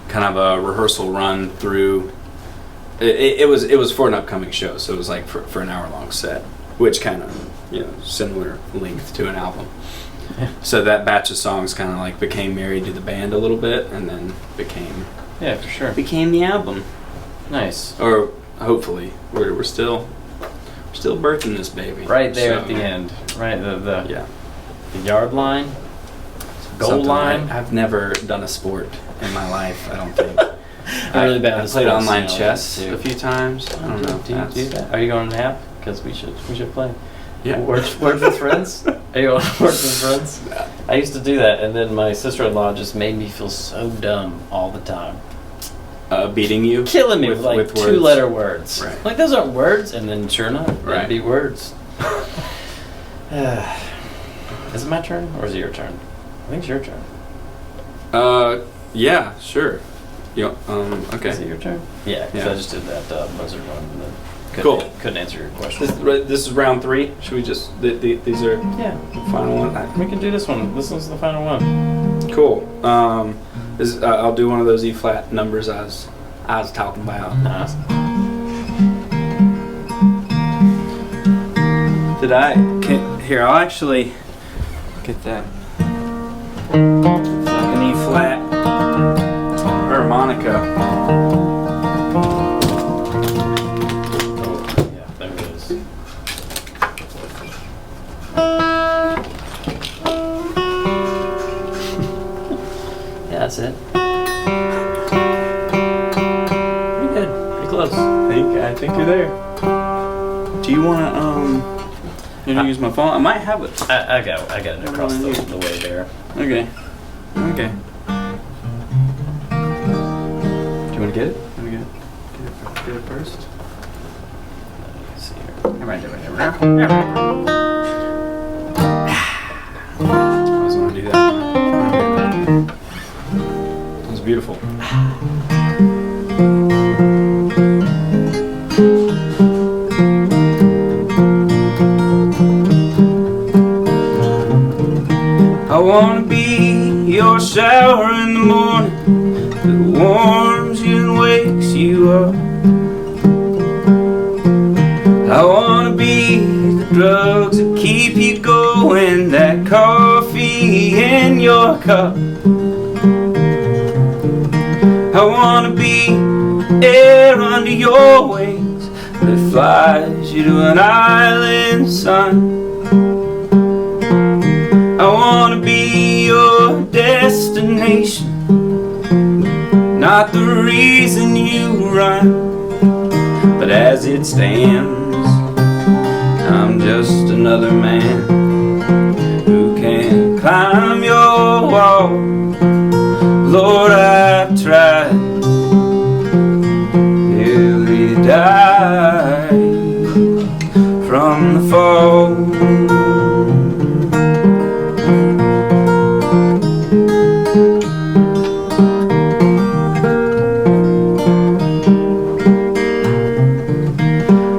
[SPEAKER 1] kind of a rehearsal run through. It was for an upcoming show, so it was like for an hour-long set, which kind of similar length to an album.
[SPEAKER 2] Yeah.
[SPEAKER 1] So that batch of songs kind of like became married to the band a little bit, and then became
[SPEAKER 2] for sure.
[SPEAKER 1] Became the album.
[SPEAKER 2] Nice.
[SPEAKER 1] Or hopefully we're still birthing this baby.
[SPEAKER 2] Right there at the end, right the yard line, goal
[SPEAKER 1] Something
[SPEAKER 2] line.
[SPEAKER 1] I've never done a sport in my life. I don't think.
[SPEAKER 2] I'm really bad
[SPEAKER 1] I
[SPEAKER 2] at
[SPEAKER 1] played
[SPEAKER 2] sports,
[SPEAKER 1] online
[SPEAKER 2] you know,
[SPEAKER 1] chess
[SPEAKER 2] too.
[SPEAKER 1] a few times. I don't know.
[SPEAKER 2] Do you do that? Are you going to nap? Because we should play.
[SPEAKER 1] Yeah.
[SPEAKER 2] Words with friends? Are you on Words with friends? I used to do that, and then my sister-in-law just made me feel so dumb all the time.
[SPEAKER 1] Beating you?
[SPEAKER 2] Killing me with like
[SPEAKER 1] with words.
[SPEAKER 2] 2-letter words.
[SPEAKER 1] Right.
[SPEAKER 2] Like, those aren't words, and then sure enough,
[SPEAKER 1] Right.
[SPEAKER 2] they'd be words. Is it my turn, or is it your turn? I think it's your turn.
[SPEAKER 1] Yeah, sure. Okay.
[SPEAKER 2] Is it your turn? Yeah, because
[SPEAKER 1] Yeah.
[SPEAKER 2] I just did that buzzard one, and then couldn't answer your question.
[SPEAKER 1] This is round 3. Should we just these are
[SPEAKER 2] Yeah,
[SPEAKER 1] the final one?
[SPEAKER 2] we can do this one. This one's the final one.
[SPEAKER 1] Cool. I'll do one of those E flat numbers I was talking about.
[SPEAKER 2] Nice.
[SPEAKER 1] Here, I'll actually get that fucking E flat harmonica.
[SPEAKER 2] Oh, yeah, there it is. Yeah, that's it. Pretty good. Pretty close.
[SPEAKER 1] I think you're there. Do you want to use my phone? I might have it.
[SPEAKER 2] I got it across the way there.
[SPEAKER 1] Okay.
[SPEAKER 2] Do you want to get it?
[SPEAKER 1] Let me get it first.
[SPEAKER 2] Let's see here.
[SPEAKER 1] Right there. I always want to do that. That was beautiful. I wanna be your shower in the morning that warms you and wakes you up. I wanna be the drugs that keep you going, that coffee in your cup. I wanna be air under your wings that flies you to an island sun. I wanna be your destination, not the reason you run. But as it stands, I'm just another man who can't climb your wall. Lord, I've tried till he died. from the fall.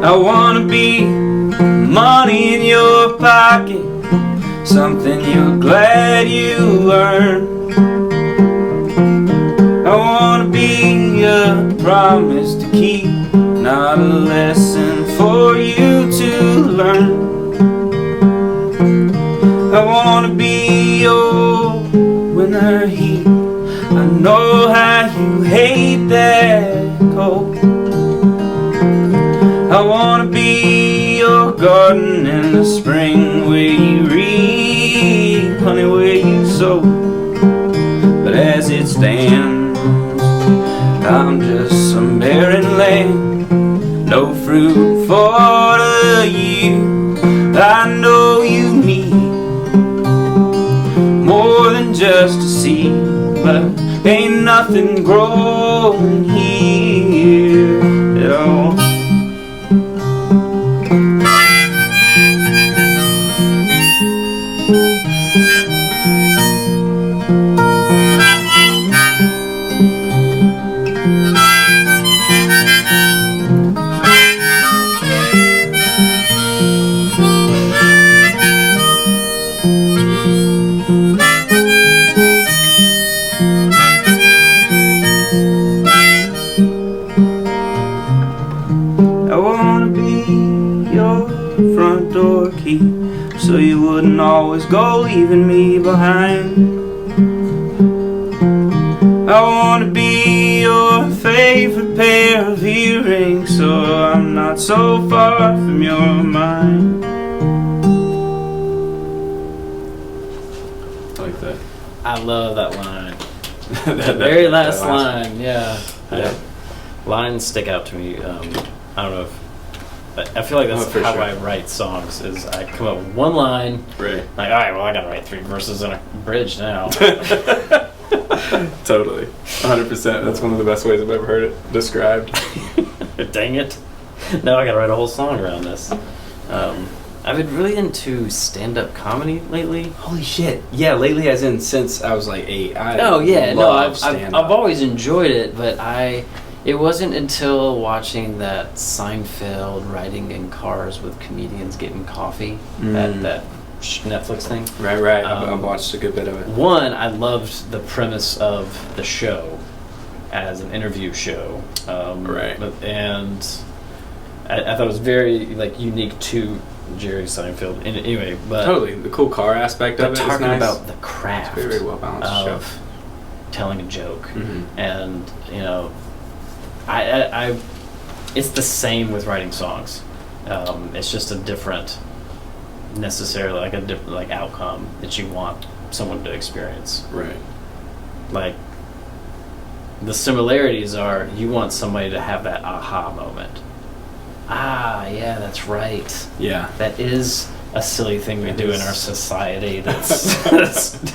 [SPEAKER 1] I wanna be money in your pocket, something you're glad you earned. I wanna be a promise to keep, not a lesson for you to learn. I wanna be your winter heat, I know how you hate that cold. I wanna be your garden in the spring, where you reap honey where you sow. But as it stands, I'm just some barren land, no fruit for the year. I know you need more than just a seed, but ain't nothing growing here at all. I wanna be your front door key, so you wouldn't always go leaving me behind. I wanna be your favorite pair of earrings, so I'm not so far from your mind. I like that.
[SPEAKER 2] I love that line.
[SPEAKER 1] That
[SPEAKER 2] Very last
[SPEAKER 1] that
[SPEAKER 2] line, yeah.
[SPEAKER 1] Yeah.
[SPEAKER 2] Lines stick out to me. I don't know if, but I feel like that's
[SPEAKER 1] for
[SPEAKER 2] how
[SPEAKER 1] sure.
[SPEAKER 2] I write songs. Is I come up with one line,
[SPEAKER 1] Right.
[SPEAKER 2] like, all right, well, I gotta write 3 verses and a bridge now.
[SPEAKER 1] Totally. 100%. That's one of the best ways I've ever heard it described.
[SPEAKER 2] Dang it! Now I gotta write a whole song around this. I've been really into stand-up comedy lately.
[SPEAKER 1] Holy shit. Yeah, lately as in since I was like 8.
[SPEAKER 2] I've always enjoyed it, but it wasn't until watching that Seinfeld Riding in Cars with Comedians Getting Coffee, that Netflix thing.
[SPEAKER 1] Right. I've watched a good bit of it.
[SPEAKER 2] One, I loved the premise of the show as an interview show.
[SPEAKER 1] Right.
[SPEAKER 2] And I thought it was very unique to Jerry Seinfeld. And anyway, but
[SPEAKER 1] Totally. The cool car aspect of it is
[SPEAKER 2] talking
[SPEAKER 1] nice.
[SPEAKER 2] about the craft
[SPEAKER 1] It's very well balanced
[SPEAKER 2] of
[SPEAKER 1] show.
[SPEAKER 2] telling a joke,
[SPEAKER 1] Mhm.
[SPEAKER 2] and I it's the same with writing songs. It's just a different, necessarily a different outcome that you want someone to experience.
[SPEAKER 1] Right.
[SPEAKER 2] Like the similarities are you want somebody to have that aha moment. Ah, yeah, that's right.
[SPEAKER 1] Yeah.
[SPEAKER 2] That is a silly thing we
[SPEAKER 1] It
[SPEAKER 2] do in
[SPEAKER 1] is.
[SPEAKER 2] our society that's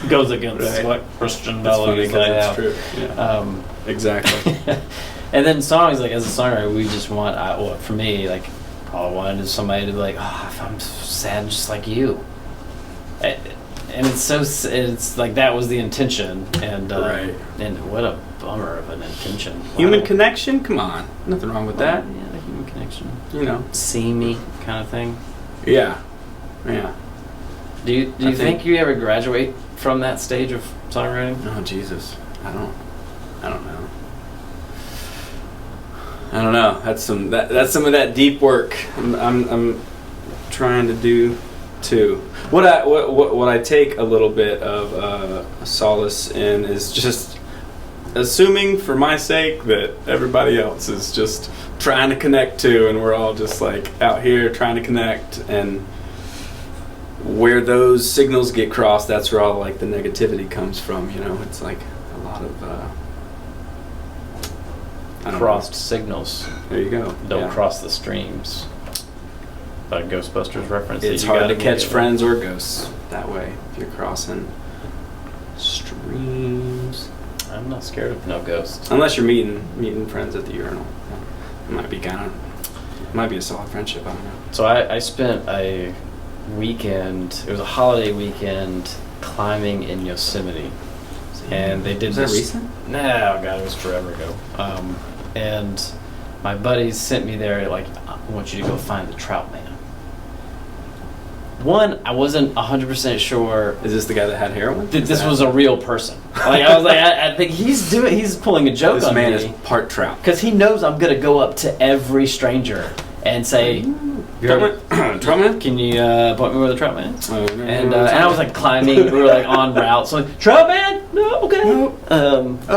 [SPEAKER 2] goes against
[SPEAKER 1] Right.
[SPEAKER 2] what Christian
[SPEAKER 1] That's
[SPEAKER 2] values
[SPEAKER 1] funny,
[SPEAKER 2] I
[SPEAKER 1] that's
[SPEAKER 2] have.
[SPEAKER 1] true. Yeah. Exactly.
[SPEAKER 2] And then songs, as a songwriter, we just want, for me, all I wanted is somebody to be like, oh, I'm sad just like you. And it's like that was the intention, and
[SPEAKER 1] Right.
[SPEAKER 2] and what a bummer of an intention.
[SPEAKER 1] Human
[SPEAKER 2] Wow.
[SPEAKER 1] connection? Come on. Nothing wrong with that.
[SPEAKER 2] Yeah, the human connection.
[SPEAKER 1] You know.
[SPEAKER 2] See me kind of thing.
[SPEAKER 1] Yeah. Yeah.
[SPEAKER 2] Do you
[SPEAKER 1] I
[SPEAKER 2] think you ever graduate from that stage of songwriting?
[SPEAKER 1] Oh Jesus. I don't know. I don't know. That's some of that deep work I'm trying to do too. What I take a little bit of solace in is just assuming for my sake that everybody else is just trying to connect to, and we're all just out here trying to connect, and where those signals get crossed, that's where all the negativity comes from. It's a lot of I don't
[SPEAKER 2] Crossed
[SPEAKER 1] know.
[SPEAKER 2] signals
[SPEAKER 1] There you go.
[SPEAKER 2] don't
[SPEAKER 1] Yeah.
[SPEAKER 2] cross the streams. A Ghostbusters reference.
[SPEAKER 1] It's
[SPEAKER 2] that you
[SPEAKER 1] hard
[SPEAKER 2] got
[SPEAKER 1] to catch
[SPEAKER 2] immediately.
[SPEAKER 1] friends or ghosts that way if you're crossing streams.
[SPEAKER 2] I'm not scared of no ghosts.
[SPEAKER 1] Unless you're meeting friends at the urinal. It might be kind of might be a solid friendship. I don't know.
[SPEAKER 2] So I spent a weekend. It was a holiday weekend climbing in Yosemite, and they did
[SPEAKER 1] Was
[SPEAKER 2] this.
[SPEAKER 1] that recent?
[SPEAKER 2] No, God, it was forever ago. And my buddies sent me there. Like, I want you to go find the trout man. One, I wasn't 100% sure
[SPEAKER 1] Is this the guy that had heroin?
[SPEAKER 2] that this was a real person. Like, I was like, I think he's pulling a joke
[SPEAKER 1] This
[SPEAKER 2] on
[SPEAKER 1] man
[SPEAKER 2] me.
[SPEAKER 1] is part trout.
[SPEAKER 2] Because he knows I'm going to go up to every stranger and say,
[SPEAKER 1] Trout man?
[SPEAKER 2] can you point me where the trout man is?
[SPEAKER 1] Oh, no,
[SPEAKER 2] And
[SPEAKER 1] no,
[SPEAKER 2] I was like climbing, we were like on route. So like, trout man? No, okay.
[SPEAKER 1] No.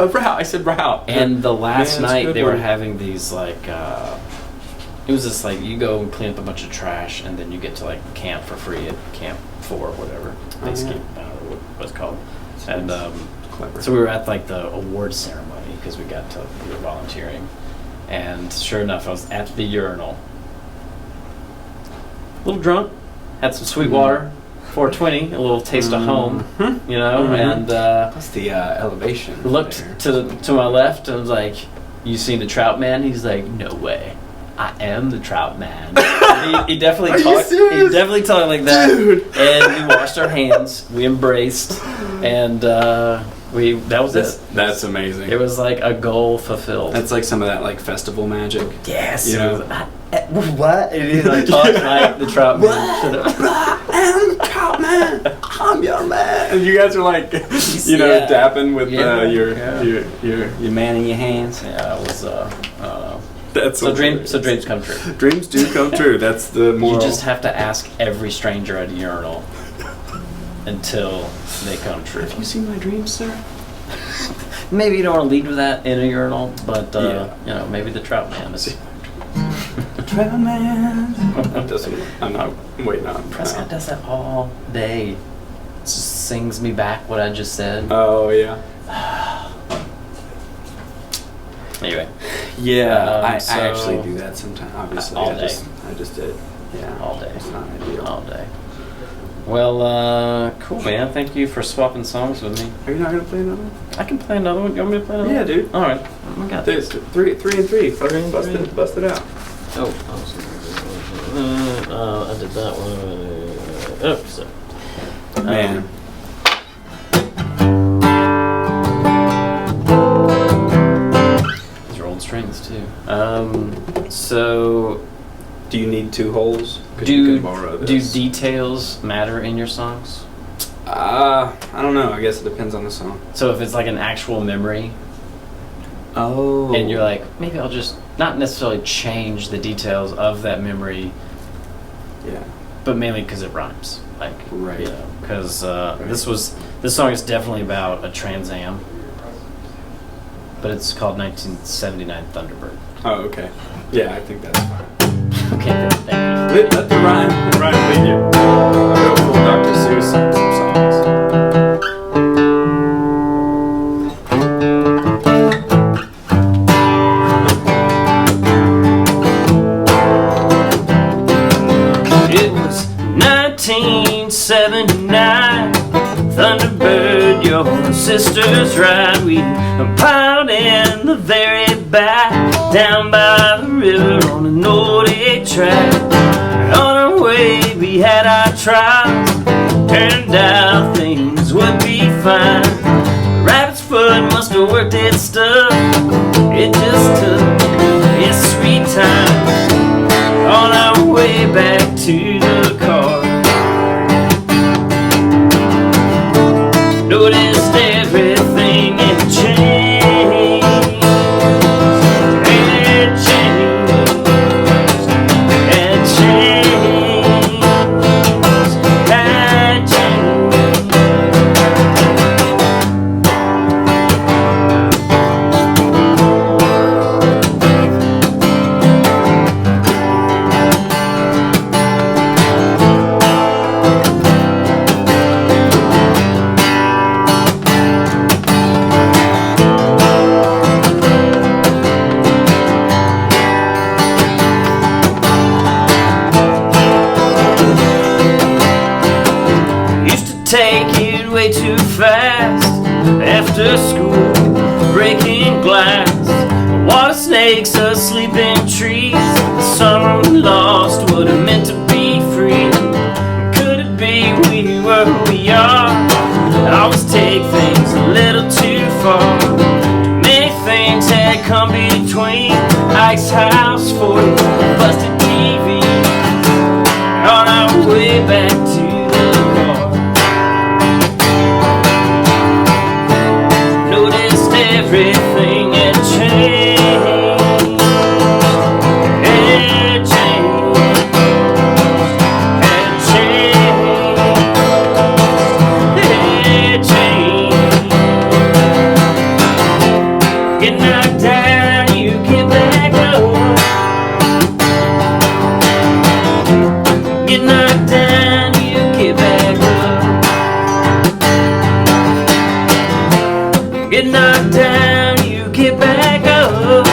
[SPEAKER 1] Route. I said route.
[SPEAKER 2] And the last
[SPEAKER 1] Man, that's a
[SPEAKER 2] night
[SPEAKER 1] good
[SPEAKER 2] they were
[SPEAKER 1] one.
[SPEAKER 2] having these like, it was just like you go and clean up a bunch of trash and then you get to like camp for free at Camp 4 or whatever. Base
[SPEAKER 1] yeah.
[SPEAKER 2] camp, I don't know what it's called. And
[SPEAKER 1] Clever.
[SPEAKER 2] so we were at like the awards ceremony because we were volunteering. And sure enough, I was at the urinal. A little drunk, had some sweet water, 420, a little taste of home, you know, and
[SPEAKER 1] That's the elevation.
[SPEAKER 2] looked
[SPEAKER 1] there.
[SPEAKER 2] to my left and was like, "You seen the trout man?" He's like, "No way, I am the trout man." he definitely
[SPEAKER 1] Are you
[SPEAKER 2] talked. He
[SPEAKER 1] serious?
[SPEAKER 2] definitely talked like that.
[SPEAKER 1] Dude.
[SPEAKER 2] And we washed our hands, we embraced, and that was it.
[SPEAKER 1] That's amazing.
[SPEAKER 2] It was like a goal fulfilled.
[SPEAKER 1] That's like some of that like festival magic.
[SPEAKER 2] Yes.
[SPEAKER 1] You
[SPEAKER 2] it
[SPEAKER 1] know?
[SPEAKER 2] was, what? And he like talks like the trout man.
[SPEAKER 1] I'm trout man. I'm your man. And you guys are like,
[SPEAKER 2] Yeah.
[SPEAKER 1] dapping with
[SPEAKER 2] Yeah.
[SPEAKER 1] your man in your hands.
[SPEAKER 2] Yeah, it was.
[SPEAKER 1] That's
[SPEAKER 2] So
[SPEAKER 1] hilarious.
[SPEAKER 2] dreams come true.
[SPEAKER 1] Dreams do come true. That's the moral.
[SPEAKER 2] You just have to ask every stranger at a urinal until they come true.
[SPEAKER 1] Have you seen my dreams, sir?
[SPEAKER 2] Maybe you don't want to lead with that in a urinal, but
[SPEAKER 1] Yeah.
[SPEAKER 2] maybe the trout man is.
[SPEAKER 1] Trout man. I'm not waiting on.
[SPEAKER 2] Prescott does that all day. Just sings me back what I just said.
[SPEAKER 1] Oh yeah.
[SPEAKER 2] Anyway,
[SPEAKER 1] Yeah, I
[SPEAKER 2] so-
[SPEAKER 1] actually do that sometimes. Obviously,
[SPEAKER 2] All
[SPEAKER 1] I
[SPEAKER 2] day.
[SPEAKER 1] just did. Yeah,
[SPEAKER 2] All day.
[SPEAKER 1] It's not ideal.
[SPEAKER 2] all day. Well, cool, man. Thank you for swapping songs with me.
[SPEAKER 1] Are you not gonna play another one?
[SPEAKER 2] I can play another one. You want me to play another
[SPEAKER 1] Yeah,
[SPEAKER 2] one?
[SPEAKER 1] dude.
[SPEAKER 2] All right. I got this.
[SPEAKER 1] There's three and three.
[SPEAKER 2] Three and three.
[SPEAKER 1] Bust it out.
[SPEAKER 2] Oh, I did that one. Oh, so.
[SPEAKER 1] Man.
[SPEAKER 2] These are old strings too. So
[SPEAKER 1] Do you need two holes? 'Cause you
[SPEAKER 2] do
[SPEAKER 1] can borrow this.
[SPEAKER 2] details matter in your songs?
[SPEAKER 1] I don't know. I guess it depends on the song.
[SPEAKER 2] So if it's like an actual memory,
[SPEAKER 1] Oh.
[SPEAKER 2] and you're like, maybe I'll just not necessarily change the details of that memory,
[SPEAKER 1] Yeah.
[SPEAKER 2] but mainly because it rhymes. Like,
[SPEAKER 1] Right.
[SPEAKER 2] you know, because this song is definitely about a Trans Am, but it's called 1979 Thunderbird.
[SPEAKER 1] Oh, okay. Yeah, I think that's fine.
[SPEAKER 2] Okay, thank you.
[SPEAKER 1] Let the rhyme lead you. I'll go full Dr. Seuss on some songs.
[SPEAKER 2] It was 1979, Thunderbird, your sister's ride. We piled in the very back, down by the river on an old 8 track. On our way, we had our trials. Turned out things would be fine. Rabbit's foot must have worked its stuff. It just took its sweet time. On our way back to the car, noticed everything had changed. Had changed. Had changed. Had changed. Used to take it way too fast after school, breaking glass, lot of snakes asleep in trees. Summer we lost what it meant to be free. Could it be we were who we are? I always take things a little too far. Too many things had come between. Ice house for busted TV. On our way back to the car. Noticed everything had changed. Had changed. Had changed. Had changed. Get knocked down, you get back up. Get knocked down, you get back up. Get knocked down, you get back up.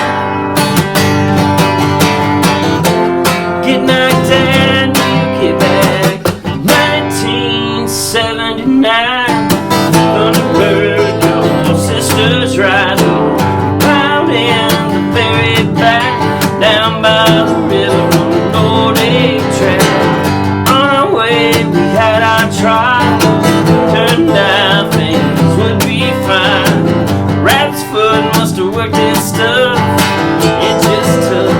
[SPEAKER 2] Get knocked down, you get back. 1979, Thunderbird, your sisters ride out in the very back, down by the river on the Nordic track. On our way, we had our trial. Turned out things would be fine. Rabbit's foot must have worked his stuff. It just took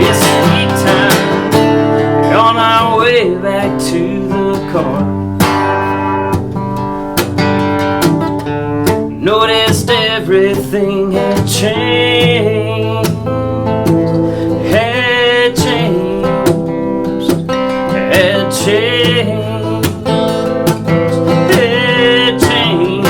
[SPEAKER 2] his sweet time. On our way back to the car. Noticed everything had changed. Had changed. Had changed. Had changed.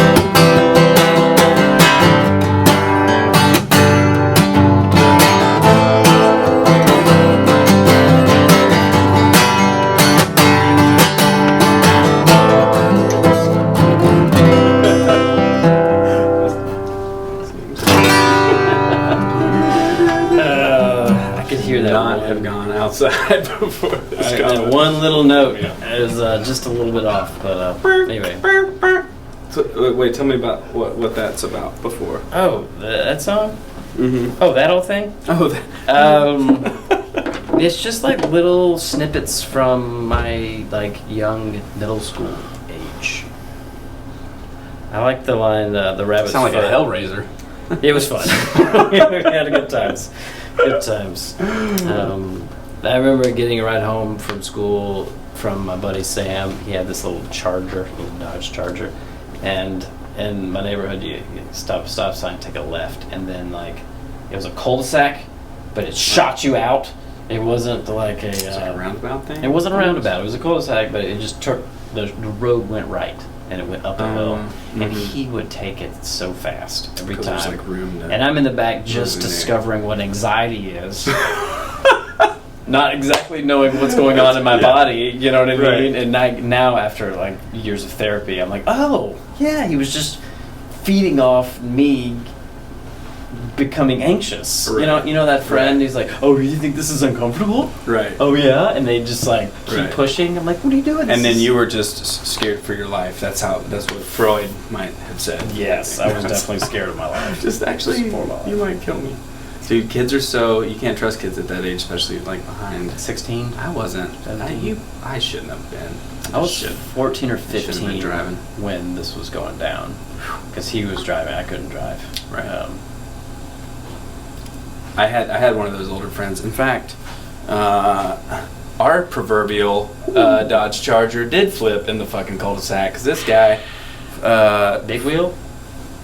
[SPEAKER 2] I could hear that.
[SPEAKER 4] Not
[SPEAKER 2] one.
[SPEAKER 4] have gone outside before this
[SPEAKER 2] That
[SPEAKER 4] comment.
[SPEAKER 2] one little note
[SPEAKER 4] Yeah.
[SPEAKER 2] is just a little bit off, but anyway.
[SPEAKER 4] So, wait, tell me about what that's about before.
[SPEAKER 2] Oh, that song?
[SPEAKER 4] Mm-hmm.
[SPEAKER 2] Oh, that whole thing?
[SPEAKER 4] Oh,
[SPEAKER 2] It's just like little snippets from my like young middle school age. I like the line, the rabbit's
[SPEAKER 4] sound like a
[SPEAKER 2] foot.
[SPEAKER 4] Hellraiser.
[SPEAKER 2] It was fun. We had good times. Good times. I remember getting a ride home from school from my buddy Sam. He had this little Charger, little Dodge Charger, and in my neighborhood, you stop sign, take a left, and then like it was a cul-de-sac, but it shot you out. It wasn't like a.
[SPEAKER 4] Is it a roundabout thing?
[SPEAKER 2] It wasn't a roundabout. It was a cul-de-sac, but it just took the road went right. And it went up a hill, and he would take it so fast every time.
[SPEAKER 4] There's like room to
[SPEAKER 2] And I'm in the back just
[SPEAKER 4] move in there.
[SPEAKER 2] discovering what anxiety is. Not exactly knowing what's going on in my
[SPEAKER 4] Yeah.
[SPEAKER 2] body, you know what I
[SPEAKER 4] Right.
[SPEAKER 2] mean? And now after like years of therapy, I'm like, oh, yeah, he was just feeding off me becoming anxious.
[SPEAKER 4] Right.
[SPEAKER 2] You know that friend
[SPEAKER 4] Right.
[SPEAKER 2] who's like, oh, you think this is uncomfortable?
[SPEAKER 4] Right.
[SPEAKER 2] Oh, yeah? And they just like keep
[SPEAKER 4] Right.
[SPEAKER 2] pushing. I'm like, what are you doing?
[SPEAKER 4] And
[SPEAKER 2] This
[SPEAKER 4] then
[SPEAKER 2] is-
[SPEAKER 4] you were just scared for your life. That's what Freud might have said.
[SPEAKER 2] Yes, I was definitely scared of my life.
[SPEAKER 4] Just actually,
[SPEAKER 2] Just for my life.
[SPEAKER 4] you might kill me. Dude, kids are so, you can't trust kids at that age, especially like behind.
[SPEAKER 2] 16?
[SPEAKER 4] I wasn't.
[SPEAKER 2] 17.
[SPEAKER 4] I shouldn't have been.
[SPEAKER 2] I was
[SPEAKER 4] Should.
[SPEAKER 2] 14 or
[SPEAKER 4] Should've been
[SPEAKER 2] 15
[SPEAKER 4] driving.
[SPEAKER 2] when this was going down. Because he was driving, I couldn't drive.
[SPEAKER 4] Right. I had one of those older friends. In fact, our proverbial Dodge Charger did flip in the fucking cul-de-sac because this guy.
[SPEAKER 2] Big wheel?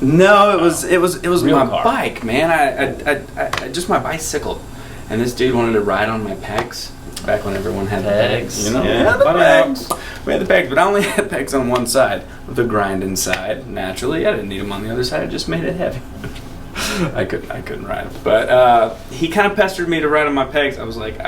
[SPEAKER 4] No, it was
[SPEAKER 2] Real
[SPEAKER 4] my
[SPEAKER 2] car.
[SPEAKER 4] bike, man. I just my bicycle, and this dude wanted to ride on my pegs. Back when everyone had the
[SPEAKER 2] Pegs,
[SPEAKER 4] you know,
[SPEAKER 2] yeah.
[SPEAKER 4] the pegs. We had the pegs, but I only had pegs on one side, with the grinding side. Naturally, I didn't need them on the other side. It just made it heavy. I couldn't ride it. But he kind of pestered me to ride on my pegs. I was like,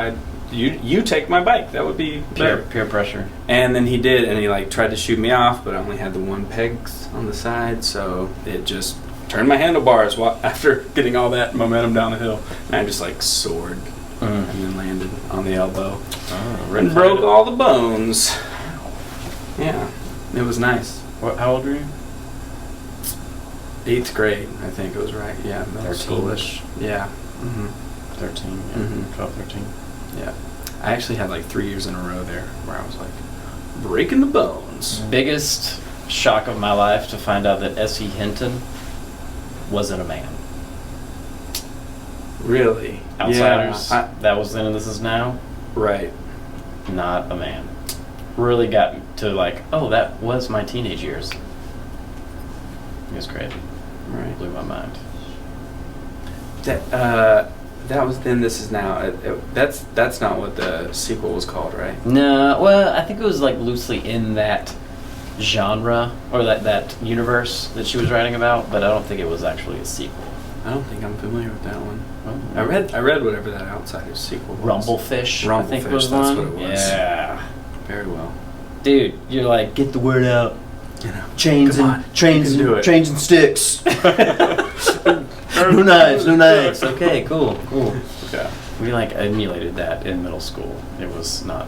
[SPEAKER 4] you take my bike. That would be better.
[SPEAKER 2] Peer pressure.
[SPEAKER 4] And then he did, and he like tried to shoot me off, but I only had the one pegs on the side, so it just turned my handlebars after getting all that momentum down the hill, and I just like soared and then landed on the elbow and broke all the bones. Yeah, it was nice.
[SPEAKER 2] How old were you?
[SPEAKER 4] 8th grade, I think it was right. Yeah, middle
[SPEAKER 2] 13.
[SPEAKER 4] schoolish. Yeah, Mm-hmm.
[SPEAKER 2] 13, yeah,
[SPEAKER 4] Mhm.
[SPEAKER 2] 12, 13.
[SPEAKER 4] Yeah. I actually had like 3 years in a row there where I was like breaking the bones.
[SPEAKER 2] Biggest shock of my life to find out that S.E. Hinton wasn't a man.
[SPEAKER 4] Really?
[SPEAKER 2] Outsiders,
[SPEAKER 4] Yeah,
[SPEAKER 2] that was then and this is now,
[SPEAKER 4] right.
[SPEAKER 2] not a man. Really got to like, oh, that was my teenage years. It was crazy.
[SPEAKER 4] Right.
[SPEAKER 2] Blew my mind.
[SPEAKER 4] That was then. This is now. That's not what the sequel was called, right?
[SPEAKER 2] No, well, I think it was like loosely in that genre or that universe that she was writing about, but I don't think it was actually a sequel.
[SPEAKER 4] I don't think I'm familiar with that one.
[SPEAKER 2] Oh.
[SPEAKER 4] I read whatever that Outsiders sequel was.
[SPEAKER 2] Rumblefish, I think
[SPEAKER 4] Rumblefish,
[SPEAKER 2] was
[SPEAKER 4] that's
[SPEAKER 2] one.
[SPEAKER 4] what it was.
[SPEAKER 2] Yeah,
[SPEAKER 4] Very well.
[SPEAKER 2] dude, you're like, get the word out.
[SPEAKER 4] You know.
[SPEAKER 2] Chains
[SPEAKER 4] Come
[SPEAKER 2] and
[SPEAKER 4] on,
[SPEAKER 2] chains
[SPEAKER 4] you can do
[SPEAKER 2] and
[SPEAKER 4] it.
[SPEAKER 2] chains and sticks. No knives, no knives. Okay, cool.
[SPEAKER 4] Yeah.
[SPEAKER 2] We like emulated that in middle school. It was not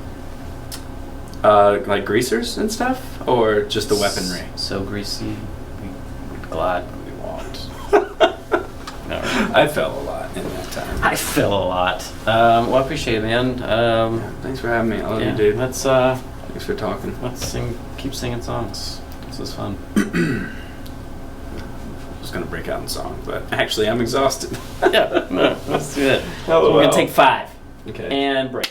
[SPEAKER 4] Like greasers and stuff, or just the weaponry.
[SPEAKER 2] so greasy. We glide when we walked. No,
[SPEAKER 4] I fell a lot in that time.
[SPEAKER 2] I fell a lot. Well, I appreciate it, man.
[SPEAKER 4] Yeah, thanks for having me. I love you, dude.
[SPEAKER 2] Let's
[SPEAKER 4] Thanks for talking.
[SPEAKER 2] keep singing songs. This is fun.
[SPEAKER 4] I was gonna break out in song, but actually I'm exhausted.
[SPEAKER 2] Yeah, no, let's do it.
[SPEAKER 4] LOL.
[SPEAKER 2] So we're gonna take 5
[SPEAKER 4] Okay.
[SPEAKER 2] and break.